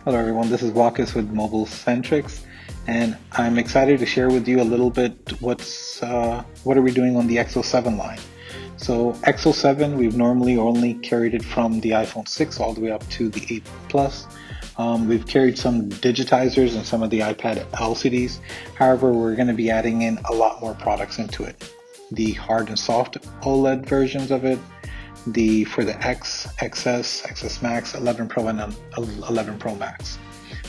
Hello everyone, this is Walkus with Mobile Centrics, and I'm excited to share with you a little bit what are we doing on the XO7 line. So XO7, we've normally only carried it from the iPhone 6 all the way up to the 8 Plus. We've carried some digitizers and some of the iPad LCDs. However, we're going to be adding in a lot more products into it. The hard and soft OLED versions of it, for the X, XS, XS Max, 11 Pro, and 11 Pro Max.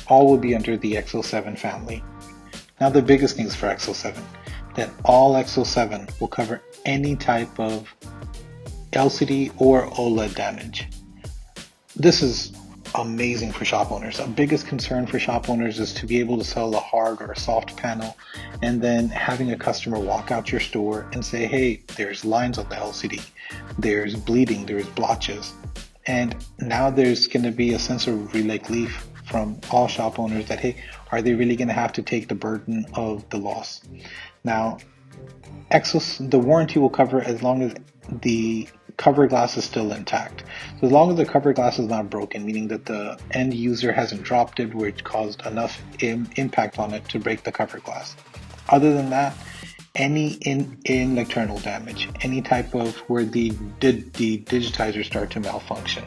All will be under the XO7 family. Now the biggest news for XO7, that all XO7 will cover any type of LCD or OLED damage. This is amazing for shop owners. Our biggest concern for shop owners is to be able to sell a hard or a soft panel and then having a customer walk out your store and say, hey, there's lines on the LCD, there's bleeding, there's blotches. And now there's going to be a sense of relief from all shop owners that, hey, are they really going to have to take the burden of the loss? Now, the warranty will cover as long as the cover glass is still intact. So as long as the cover glass is not broken, meaning that the end user hasn't dropped it where it caused enough impact on it to break the cover glass. Other than that, any internal damage, any type of where the digitizers start to malfunction,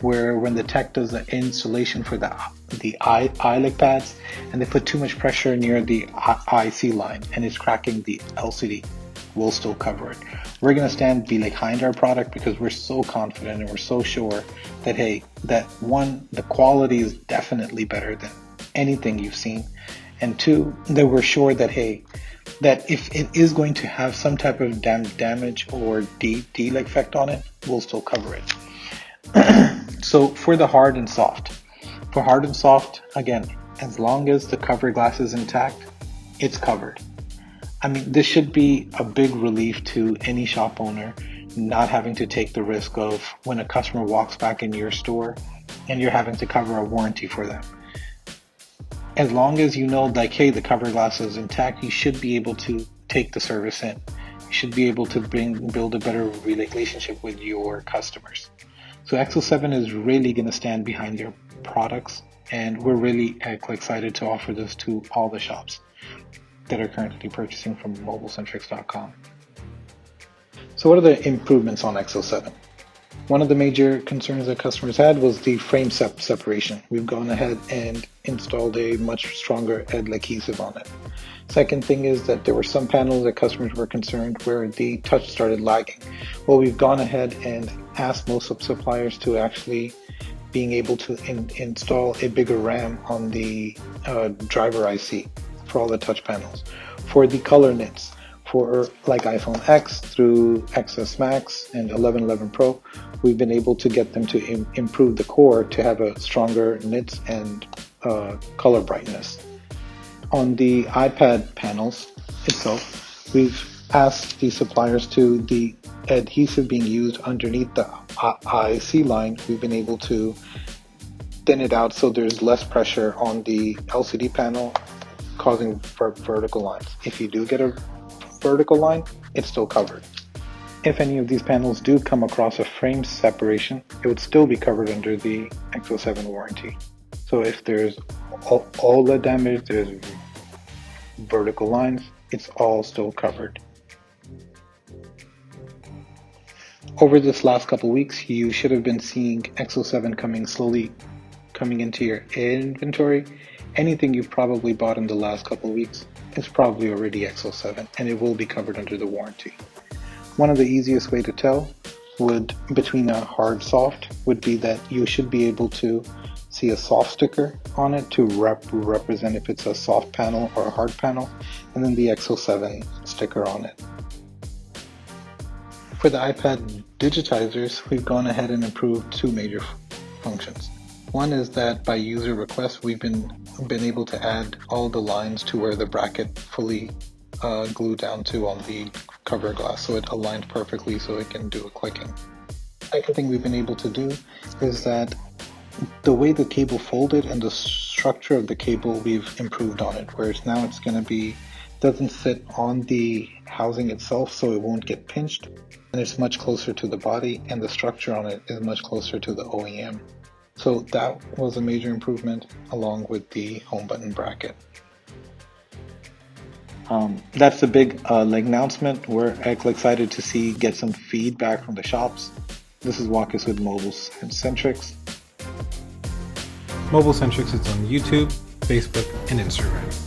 where when the tech does the installation for the ILEC pads and they put too much pressure near the IC line and it's cracking the LCD, we'll still cover it. We're going to stand behind our product because we're so confident and we're so sure that, hey, that one, the quality is definitely better than anything you've seen. And two, that we're sure that, hey, that if it is going to have some type of damage or delay effect on it, we'll still cover it. So for the hard and soft, again, as long as the cover glass is intact, it's covered. I mean, this should be a big relief to any shop owner not having to take the risk of when a customer walks back in your store and you're having to cover a warranty for them. As long as you know, like, hey, the cover glass is intact, you should be able to take the service in. You should be able to build a better relationship with your customers. So XO7 is really going to stand behind their products, and we're really excited to offer this to all the shops that are currently purchasing from mobilecentrics.com. So what are the improvements on XO7? One of the major concerns that customers had was the frame separation. We've gone ahead and installed a much stronger adhesive on it. Second thing is that there were some panels that customers were concerned where the touch started lagging. Well, we've gone ahead and asked most suppliers to actually being able to install a bigger RAM on the driver IC for all the touch panels. For the color nits, for like iPhone X through XS Max and 11 Pro, we've been able to get them to improve the core to have a stronger nits and color brightness. On the iPad panels itself, we've asked the suppliers to the adhesive being used underneath the IC line, we've been able to thin it out so there's less pressure on the LCD panel causing vertical lines. If you do get a vertical line, it's still covered. If any of these panels do come across a frame separation, it would still be covered under the XO7 warranty. So if there's all the damage, there's vertical lines, it's all still covered. Over this last couple weeks, you should have been seeing XO7 slowly coming into your inventory. Anything you've probably bought in the last couple of weeks is probably already XO7, and it will be covered under the warranty. One of the easiest way to tell between a hard soft would be that you should be able to see a soft sticker on it to represent if it's a soft panel or a hard panel, and then the XO7 sticker on it. For the iPad digitizers, we've gone ahead and improved two major functions. One is that by user request, we've been able to add all the lines to where the bracket fully glued down to on the cover glass, so it aligns perfectly so it can do a clicking. Second thing we've been able to do is that the way the cable folded and the structure of the cable, we've improved on it, whereas now it's going to doesn't sit on the housing itself, so it won't get pinched, and it's much closer to the body, and the structure on it is much closer to the OEM. So that was a major improvement along with the home button bracket. That's the big announcement. We're excited to see get some feedback from the shops. This is Walk Us with Mobile Centrics. Mobile Centrics is on YouTube, Facebook, and Instagram.